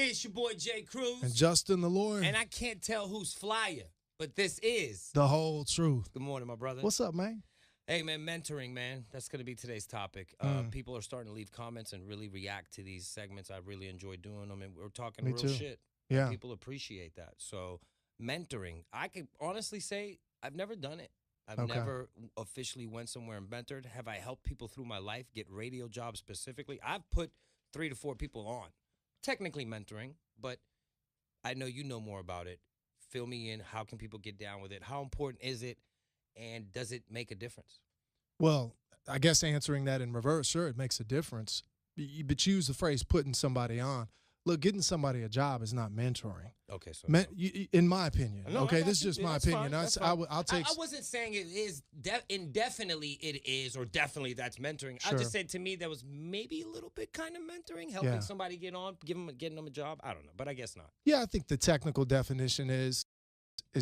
It's your boy Jay Cruz. And Justin the Lord. And I can't tell who's flyer, but this is The Whole Truth. Good morning, my brother. What's up, man? Hey, man, mentoring, man. That's going to be today's topic. People are starting to leave comments and really react to these segments. I really enjoy doing them, and we're talking Me real too. shit. Yeah. People appreciate that. So mentoring, I could honestly say I've never done it. I've Okay. never officially went somewhere and mentored. Have I helped people through my life get radio jobs specifically? I've put 3 to 4 people on. Technically mentoring, but I know you know more about it. Fill me in. How can people get down with it? How important is it? And does it make a difference? Well, I guess answering that in reverse, sure, it makes a difference. But you use the phrase putting somebody on. Look, getting somebody a job is not mentoring. Okay, so in my opinion. No, okay, I got this is you. just Yeah, my that's opinion. fine, that's I'll take. I wasn't saying it is indefinitely it is, or definitely that's mentoring. I Sure. just said to me that was maybe a little bit kind of mentoring, helping Yeah. somebody get on, getting them a job. I don't know, but I guess not. Yeah, I think the technical definition is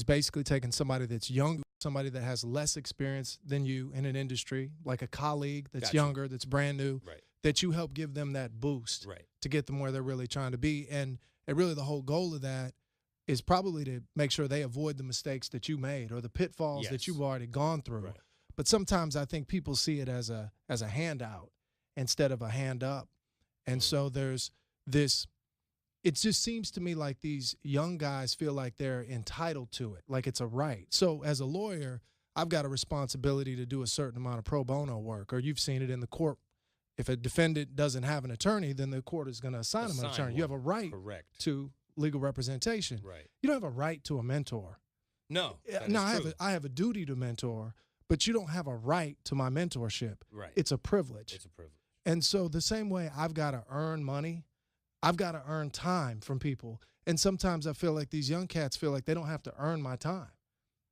basically taking somebody that's young, somebody that has less experience than you in an industry, like a colleague that's Gotcha. younger, that's brand new, Right. that you help give them that boost Right. to get them where they're really trying to be. And really the whole goal of that is probably to make sure they avoid the mistakes that you made or the pitfalls Yes. that you've already gone through. Right. But sometimes I think people see it as a handout instead of a hand up. And so there's this, it just seems to me like these young guys feel like they're entitled to it, like it's a right. So as a lawyer, I've got a responsibility to do a certain amount of pro bono work, or you've seen it in the court. If a defendant doesn't have an attorney, then the court is going to assign him an attorney. You have a right Correct. to legal representation. Right. You don't have a right to a mentor. No. that No, is true. I have a duty to mentor, but you don't have a right to my mentorship. Right. It's a privilege. It's a privilege. And so the same way I've got to earn money, I've got to earn time from people. And sometimes I feel like these young cats feel like they don't have to earn my time.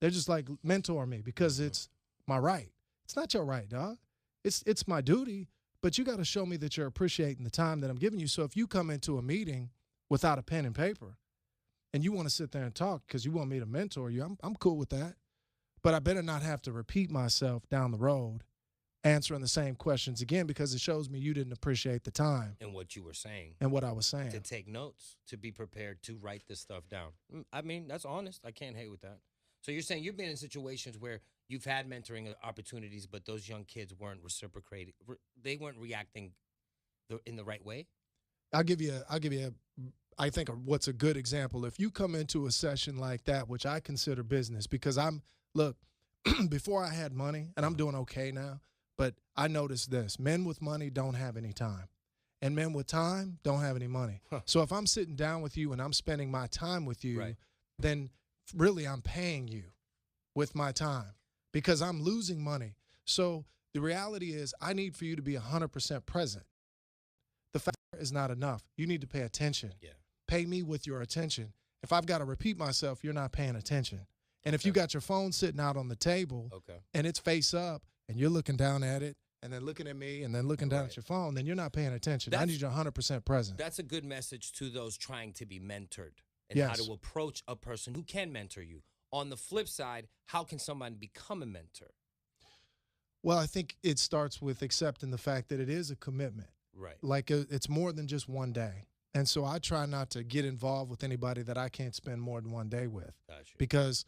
They're just like, mentor me because it's my right. It's not your right, dog. It's my duty, but you got to show me that you're appreciating the time that I'm giving you. So if you come into a meeting without a pen and paper and you want to sit there and talk because you want me to mentor you, I'm cool with that. But I better not have to repeat myself down the road answering the same questions again, because it shows me you didn't appreciate the time And what you were saying. and what I was saying. To take notes, to be prepared to write this stuff down. I mean, that's honest. I can't hate with that. So you're saying you've been in situations where you've had mentoring opportunities, but those young kids weren't reciprocating. They weren't reacting in the right way? I'll give you I think what's a good example. If you come into a session like that, which I consider business, because look, before I had money, and I'm doing okay now, but I noticed this: men with money don't have any time, and men with time don't have any money. So if I'm sitting down with you and I'm spending my time with you, Right. then really I'm paying you with my time because I'm losing money. So the reality is I need for you to be 100% present. The fact is not enough. You need to pay attention. Yeah. Pay me with your attention. If I've got to repeat myself, you're not paying attention. And if you got your phone sitting out on the table and it's face up and you're looking down at it and then looking at me and then looking down at your phone, then you're not paying attention. I need you 100% present. That's a good message to those trying to be mentored and how Yes. to approach a person who can mentor you. On the flip side, how can someone become a mentor? Well, I think it starts with accepting the fact that it is a commitment. Right. Like it's more than just one day. And so I try not to get involved with anybody that I can't spend more than one day with. Gotcha. Because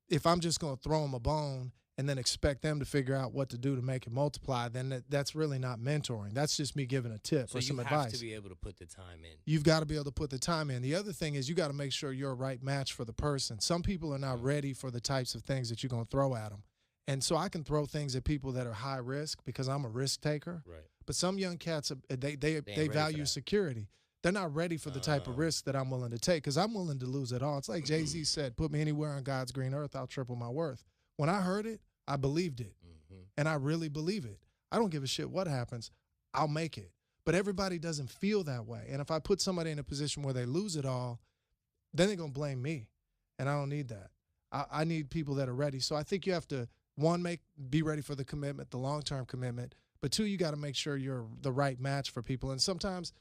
if I'm just going to throw them a bone and then expect them to figure out what to do to make it multiply, then that's really not mentoring. That's just me giving a tip or some advice. So you have to be able to put the time in. You've got to be able to put the time in. The other thing is you got to make sure you're a right match for the person. Some people are not ready for the types of things that you're going to throw at them. And so I can throw things at people that are high risk because I'm a risk taker. Right. But some young cats, they ready for value that. security. They're not ready for the type of risk that I'm willing to take because I'm willing to lose it all. It's like Jay-Z said, put me anywhere on God's green earth, I'll triple my worth. When I heard it, I believed it. And I really believe it. I don't give a shit what happens. I'll make it. But everybody doesn't feel that way. And if I put somebody in a position where they lose it all, then they're going to blame me. And I don't need that. I need people that are ready. So I think you have to, one, be ready for the commitment, the long-term commitment. But two, you got to make sure you're the right match for people. And sometimes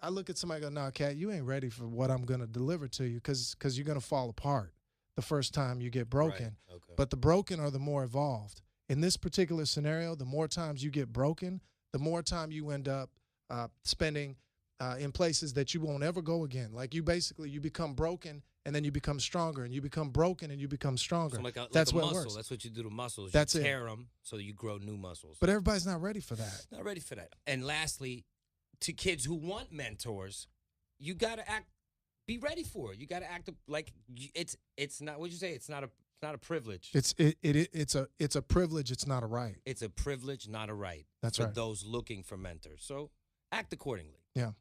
I look at somebody and go, "No, Cat, you ain't ready for what I'm going to deliver to you because you're going to fall apart the first time you get broken." Right. Okay. But the broken are the more evolved. In this particular scenario, the more times you get broken, the more time you end up spending in places that you won't ever go again. Like you become broken and then you become stronger, and you become broken and you become stronger. So like That's a what muscle. works. That's what you do to muscles. That's you it. tear them so you grow new muscles. But everybody's not ready for that. Not ready for that. And lastly, to kids who want mentors, you got to be ready for it. You got to act like it's not. What'd you say? It's not a privilege. It's a privilege. It's not a right. It's a privilege, not a right. That's for right. those looking for mentors. So act accordingly. Yeah.